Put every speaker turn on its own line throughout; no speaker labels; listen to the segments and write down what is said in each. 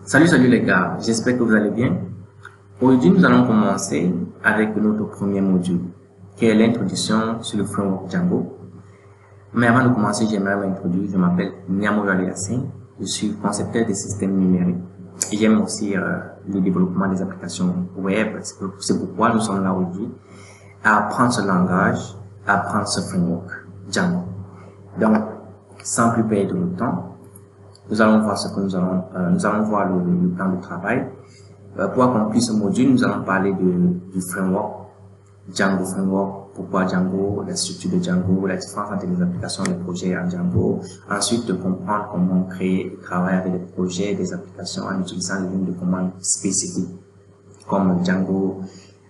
Salut les gars, j'espère que vous allez bien. Aujourd'hui, nous allons commencer avec notre premier module, qui est l'introduction sur le framework Django. Mais avant de commencer, j'aimerais m'introduire. Je m'appelle Niamo Yassin, je suis concepteur des systèmes numériques. Et j'aime aussi le développement des applications web. C'est pourquoi nous sommes là aujourd'hui, à apprendre ce langage, à apprendre ce framework Django. Donc, sans plus perdre de temps, nous allons voir ce que nous allons voir le plan de travail. Pour accomplir ce module, nous allons parler du framework, Django Framework, pourquoi Django, la structure de Django, la différence entre les applications et les projets en Django. Ensuite, de comprendre comment créer et travailler avec des projets et des applications en utilisant les lignes de commande spécifiques, comme Django,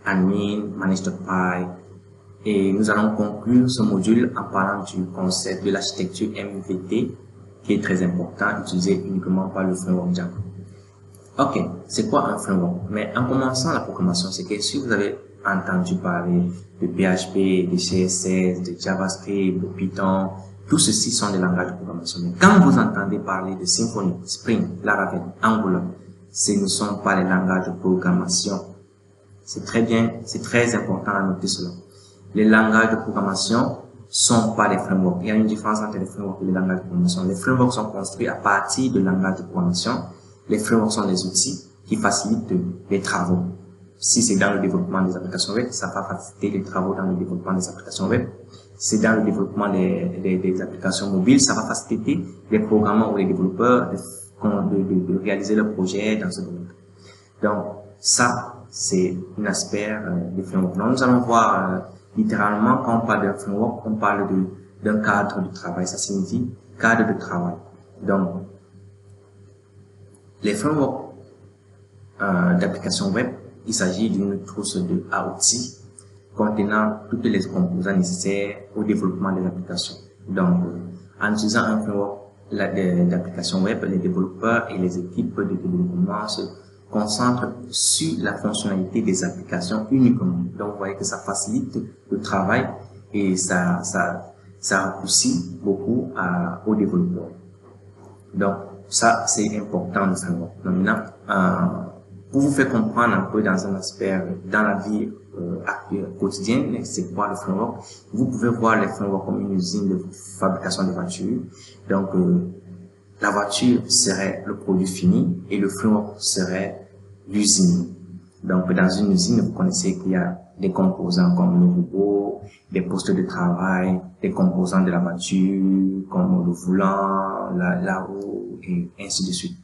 Admin, Manage.py. Et nous allons conclure ce module en parlant du concept de l'architecture MVT, qui est très important, utilisé uniquement par le framework Django. Ok, c'est quoi un framework? Mais en commençant la programmation, c'est que si vous avez entendu parler de PHP, de CSS, de JavaScript, de Python, tout ceci sont des langages de programmation. Mais quand vous entendez parler de Symfony, Spring, Laravel, Angular, ce ne sont pas les langages de programmation. C'est très bien, c'est très important à noter cela. Les langages de programmation sont pas des frameworks. Il y a une différence entre les frameworks et les langages de programmation. Les frameworks sont construits à partir de langages de programmation. Les frameworks sont des outils qui facilitent les travaux. Si c'est dans le développement des applications web, ça va faciliter les travaux dans le développement des applications web. Si c'est dans le développement des applications mobiles, ça va faciliter les programmeurs ou les développeurs de réaliser leurs projets dans ce domaine. Donc, ça, c'est un aspect des frameworks. Donc, nous allons voir littéralement, quand on parle d'un framework, on parle d'un cadre de travail. Ça signifie cadre de travail. Donc, les frameworks d'application web, il s'agit d'une trousse à outils contenant toutes les composants nécessaires au développement des applications. Donc, en utilisant un framework d'application web, les développeurs et les équipes de développement se concentrent sur la fonctionnalité des applications uniquement. Donc, vous voyez que ça facilite le travail et ça raccourcit beaucoup aux développeurs. Donc, ça, c'est important de savoir. Donc, maintenant, pour vous faire comprendre un peu dans un aspect, dans la vie quotidienne, c'est quoi le framework, vous pouvez voir les frameworks comme une usine de fabrication de voitures. Donc, la voiture serait le produit fini et le framework serait l'usine. Donc, dans une usine, vous connaissez qu'il y a des composants comme le robot, des postes de travail, des composants de la voiture, comme le volant, la roue, et ainsi de suite.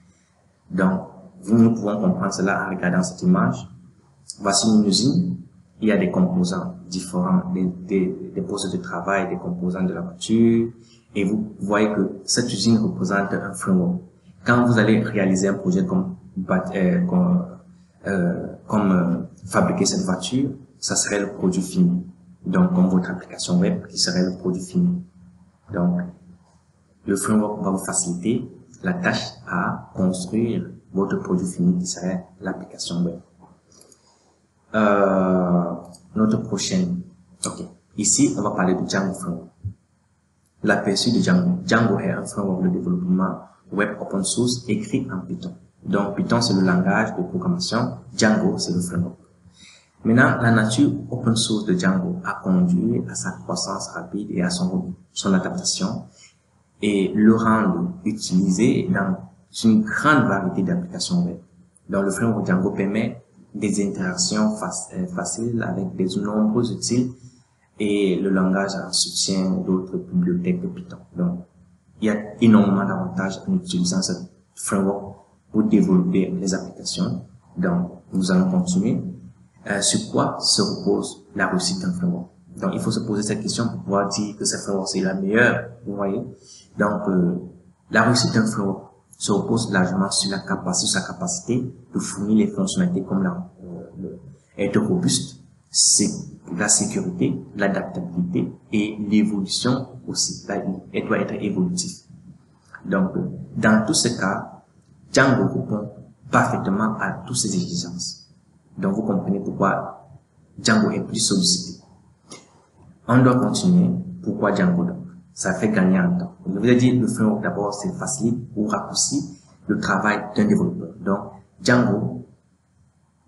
Donc, nous pouvons comprendre cela en regardant cette image. Voici une usine. Il y a des composants différents, des postes de travail, des composants de la voiture. Et vous voyez que cette usine représente un framework. Quand vous allez réaliser un projet comme fabriquer cette voiture, ça serait le produit fini. Donc, comme votre application web, qui serait le produit fini. Donc, le framework va vous faciliter la tâche à construire votre produit fini, qui serait l'application web. Notre prochaine. Ok. Ici, on va parler de Django Framework. L'aperçu de Django. Django est un framework de développement web open source écrit en Python. Donc, Python, c'est le langage de programmation. Django, c'est le framework. Maintenant, la nature open source de Django a conduit à sa croissance rapide et à son adaptation et le rendre utilisé dans une grande variété d'applications web. Donc, le framework Django permet des interactions faciles avec de nombreux outils et le langage en soutien d'autres bibliothèques de Python. Donc, il y a énormément d'avantages en utilisant ce framework pour développer les applications. Donc, nous allons continuer. Sur quoi se repose la réussite d'un framework? Donc, il faut se poser cette question pour pouvoir dire que ce framework c'est la meilleure, vous voyez. Donc, la réussite d'un framework se repose largement sur sa capacité de fournir les fonctionnalités comme être robuste, c'est la sécurité, l'adaptabilité et l'évolution aussi. Elle doit être évolutive. Donc, dans tous ces cas, Django répond parfaitement à toutes ces exigences. Donc, vous comprenez pourquoi Django est plus sollicité. On doit continuer. Pourquoi Django donc? Ça fait gagner en temps. Je vous ai dit, le framework d'abord, c'est facile ou raccourci le travail d'un développeur. Donc, Django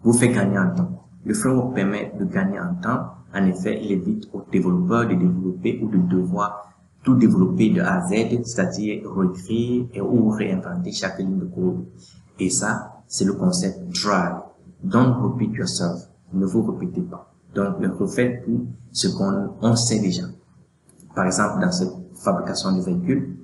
vous fait gagner en temps. Le framework permet de gagner en temps. En effet, il évite aux développeurs de développer ou de devoir tout développer de A à Z, c'est-à-dire réécrire ou réinventer chaque ligne de code. Et ça, c'est le concept dry. Don't repeat yourself. Ne vous répétez pas. Donc, ne refaites plus ce qu'on sait déjà. Par exemple, dans cette fabrication de véhicules,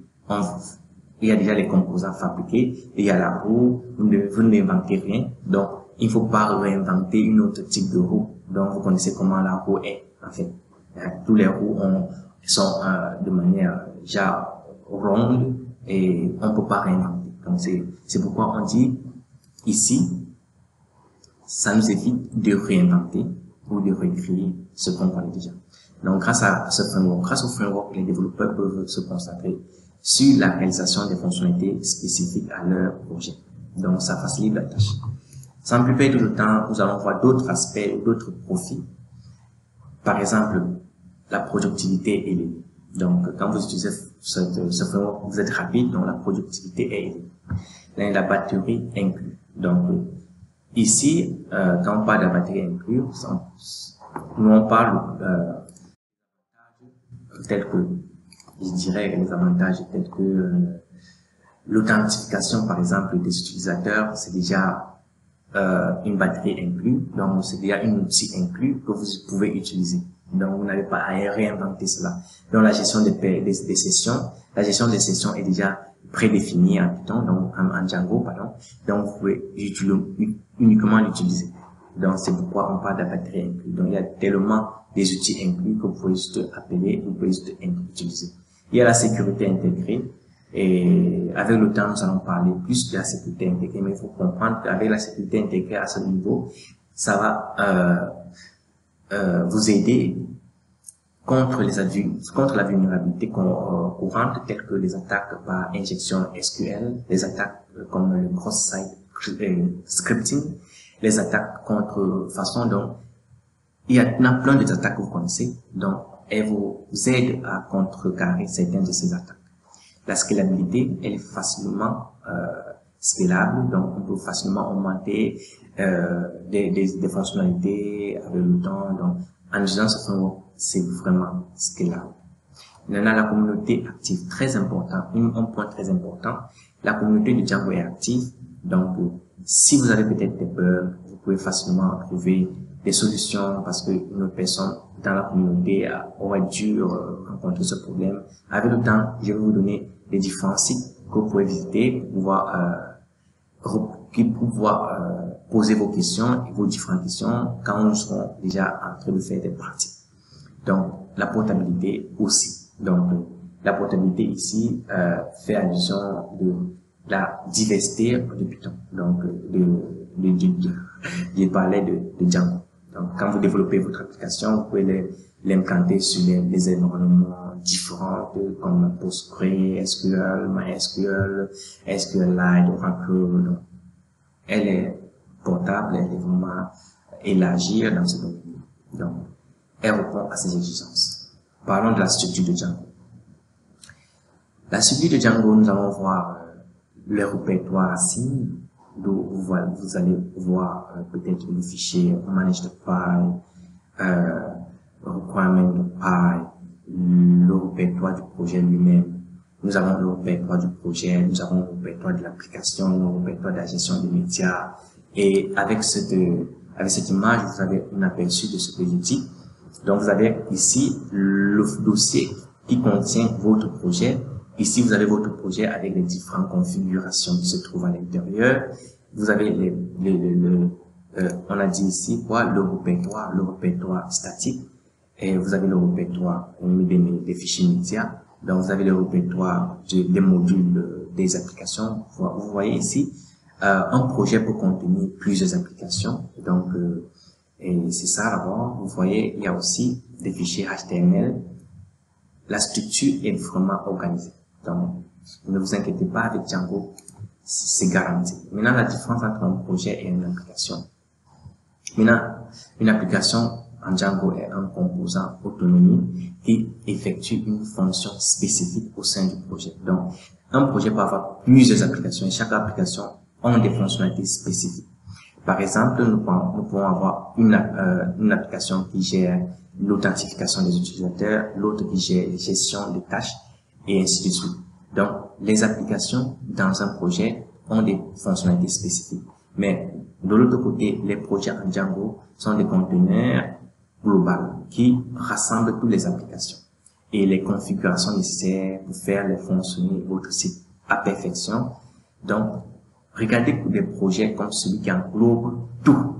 il y a déjà les composants fabriqués, il y a la roue, vous n'inventez rien. Donc, il ne faut pas réinventer une autre type de roue. Donc, vous connaissez comment la roue est, en fait. Tous les roues sont de manière déjà ronde et on ne peut pas réinventer. Donc, c'est pourquoi on dit ici, ça nous évite de réinventer ou de réécrire ce qu'on connaît déjà. Donc, grâce au framework, les développeurs peuvent se concentrer sur la réalisation des fonctionnalités spécifiques à leur projet. Donc, ça facilite la tâche. Sans plus perdre de temps, nous allons voir d'autres aspects ou d'autres profils. Par exemple, la productivité élevée. Donc, quand vous utilisez ce framework, vous êtes rapide, donc la productivité est élevée. Là, la batterie inclue. Donc, ici, quand on parle de la batterie inclue, nous on parle tels que, je dirais, les avantages tels que l'authentification, par exemple, des utilisateurs, c'est déjà une batterie inclue, donc c'est déjà un outil inclus que vous pouvez utiliser. Donc vous n'avez pas à réinventer cela. Donc la gestion des sessions, la gestion des sessions est déjà prédéfinie en Python, donc en Django, pardon. Donc vous pouvez uniquement l'utiliser. Donc c'est pourquoi on parle de la batterie inclue. Donc il y a tellement des outils inclus que vous pouvez juste appeler, vous pouvez juste utiliser. Il y a la sécurité intégrée. Et avec le temps, nous allons parler plus de la sécurité intégrée, mais il faut comprendre qu'avec la sécurité intégrée à ce niveau, ça va vous aider contre la vulnérabilité courante, telles que les attaques par injection SQL, les attaques comme le cross-site scripting, les attaques contre façon dont il y en a plein d'attaques que vous connaissez, donc elles vous aident à contrecarrer certaines de ces attaques. La scalabilité, elle est facilement scalable, donc on peut facilement augmenter des fonctionnalités avec le temps. Donc, en utilisant ce framework, c'est vraiment scalable. Maintenant, la communauté active, très important, un point très important. La communauté de Django est active, donc si vous avez peut-être des bugs, vous pouvez facilement trouver des solutions parce qu'une autre personne dans la communauté aurait dû rencontrer ce problème. Avec le temps, je vais vous donner les différents sites que vous pouvez visiter pour pouvoir poser vos questions et vos différentes questions quand nous serons déjà en train de faire des pratiques. Donc, la portabilité aussi. Donc, la portabilité ici fait allusion de la diversité de Python. Donc, je parlais de Django. Donc, quand vous développez votre application, vous pouvez l'implanter sur les environnements différents comme Postgre, SQL, MySQL, SQLite, Oracle. Donc, elle est portable, elle est vraiment élargie dans ce domaine. Donc, elle répond à ces exigences. Parlons de la structure de Django. La structure de Django, nous allons voir le répertoire assigné, d'où vous allez voir peut-être le fichier manage the file, requirement de file, le répertoire du projet lui-même. Nous avons le répertoire du projet, nous avons le répertoire de l'application, le répertoire de la gestion des médias. Et avec cette image, vous avez un aperçu de ce que je dis. Donc, vous avez ici le dossier qui contient votre projet. Ici, vous avez votre projet avec les différentes configurations qui se trouvent à l'intérieur. Vous avez on a dit ici quoi, le répertoire statique. Et vous avez le répertoire des fichiers médias. Donc, vous avez le répertoire des modules des applications. Vous voyez ici, un projet peut contenir plusieurs applications. Donc, et c'est ça d'abord. Vous voyez, il y a aussi des fichiers HTML. La structure est vraiment organisée. Donc, ne vous inquiétez pas, avec Django, c'est garanti. Maintenant, la différence entre un projet et une application. Maintenant, une application en Django est un composant autonomie qui effectue une fonction spécifique au sein du projet. Donc, un projet peut avoir plusieurs applications et chaque application a des fonctionnalités spécifiques. Par exemple, nous pouvons avoir une application qui gère l'authentification des utilisateurs, l'autre qui gère la gestion des tâches et ainsi de suite. Donc, les applications dans un projet ont des fonctionnalités spécifiques. Mais de l'autre côté, les projets en Django sont des conteneurs globaux qui rassemblent toutes les applications et les configurations nécessaires pour faire les fonctionner votre site à perfection. Donc, regardez pour des projets comme celui qui englobe tout.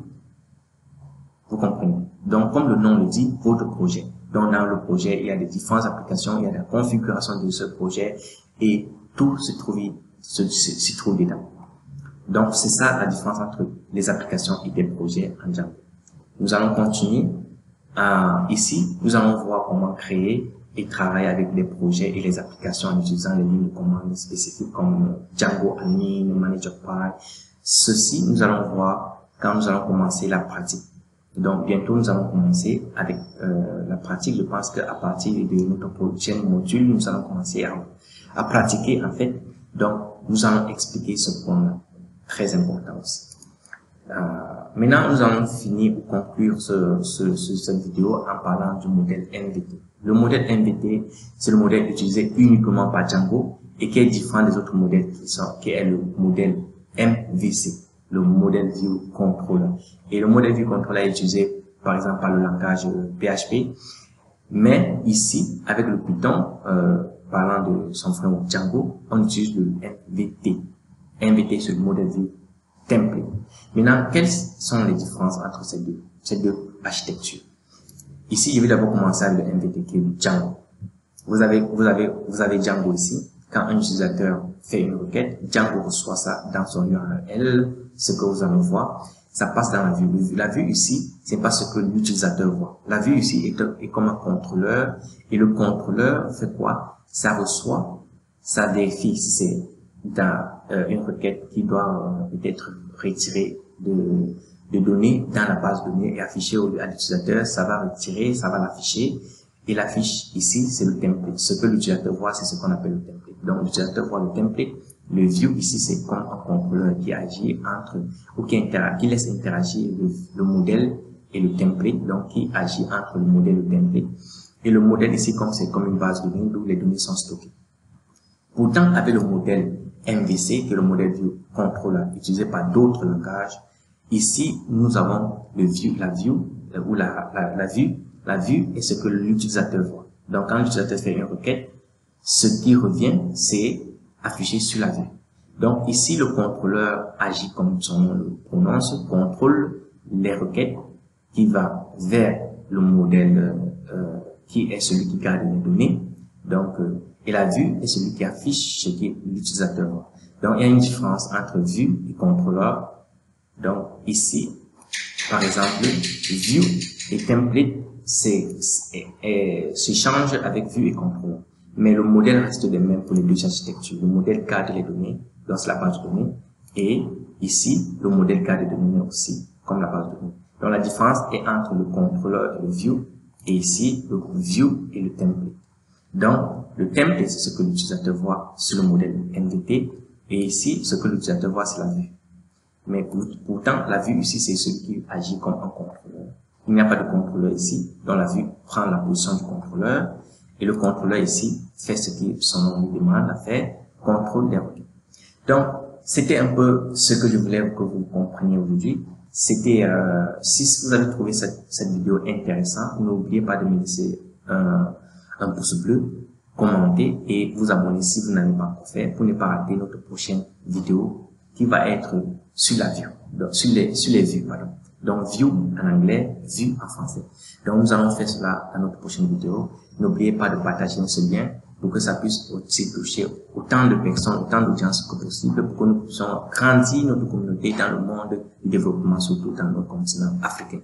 Vous comprenez? Donc, comme le nom le dit, votre projet. Donc, dans le projet, il y a des différentes applications, il y a la configuration de ce projet et tout se trouve dedans. Donc, c'est ça la différence entre les applications et des projets en Django. Nous allons continuer. Ici, nous allons voir comment créer et travailler avec les projets et les applications en utilisant les lignes de commande spécifiques comme Django Admin, Manager File. Ceci, nous allons voir quand nous allons commencer la pratique. Donc, bientôt, nous allons commencer avec la pratique. Je pense qu'à partir de notre prochain module, nous allons commencer à pratiquer, en fait. Donc, nous allons expliquer ce point-là. Très important aussi. Maintenant, nous allons finir ou conclure cette vidéo en parlant du modèle MVT. Le modèle MVT, c'est le modèle utilisé uniquement par Django et qui est différent des autres modèles qui est le modèle MVC, le modèle View Controller. Et le modèle View Controller est utilisé, par exemple, par le langage PHP. Mais ici, avec le Python, parlant de son framework Django, on utilise le MVT. MVT sur le modèle View Template. Maintenant, quelles sont les différences entre ces deux architectures? Ici, je vais d'abord commencer avec le MVT qui est le Django. Vous avez Django ici. Quand un utilisateur fait une requête, Django reçoit ça dans son URL, ce que vous allez voir. Ça passe dans la vue. La vue ici, c'est pas ce que l'utilisateur voit. La vue ici est comme un contrôleur. Et le contrôleur fait quoi? Ça reçoit, ça vérifie si c'est dans une requête qui doit peut-être retirer de données dans la base de données et afficher à l'utilisateur. Ça va retirer, ça va l'afficher. Et l'affiche ici, c'est le template. Ce que l'utilisateur voit, c'est ce qu'on appelle le template. Donc, l'utilisateur voit le template. Le view ici, c'est comme un contrôleur qui agit entre, ou qui laisse interagir le modèle et le template. Donc, qui agit entre le modèle et le template. Et le modèle ici, comme c'est comme une base de données où les données sont stockées. Pourtant, avec le modèle MVC, qui est le modèle view controller utilisé par d'autres langages, ici, nous avons le view, la view, ou la vue. La vue est ce que l'utilisateur voit. Donc, quand l'utilisateur fait une requête, ce qui revient, c'est affiché sur la vue. Donc, ici, le contrôleur agit comme son nom le prononce, contrôle les requêtes qui va vers le modèle qui est celui qui garde les données. Donc, et la vue est celui qui affiche ce que l'utilisateur voit. Donc, il y a une différence entre vue et contrôleur. Donc, ici, par exemple, view et template se change avec vue et contrôleur. Mais le modèle reste le même pour les deux architectures. Le modèle garde les données dans la base de données. Et ici, le modèle garde les données aussi, comme la base de données. Donc, la différence est entre le contrôleur et le view. Et ici, le view et le template. Donc, le template, c'est ce que l'utilisateur voit sur le modèle MVT. Et ici, ce que l'utilisateur voit, c'est la vue. Mais pourtant, la vue ici, c'est celui qui agit comme un contrôleur. Il n'y a pas de contrôleur ici. Donc, la vue prend la position du contrôleur. Et le contrôleur ici fait ce que son nom lui demande à faire, contrôle des requêtes. Donc, c'était un peu ce que je voulais que vous compreniez aujourd'hui. C'était, si vous avez trouvé cette vidéo intéressante, n'oubliez pas de me laisser un pouce bleu, commenter et vous abonner si vous n'avez pas encore fait pour ne pas rater notre prochaine vidéo qui va être sur la vue, donc sur les vues, pardon. Donc, view en anglais, vue en français. Donc, nous allons faire cela dans notre prochaine vidéo. N'oubliez pas de partager ce lien pour que ça puisse aussi toucher autant de personnes, autant d'audience que possible pour que nous puissions grandir notre communauté dans le monde du développement, surtout dans notre continent africain.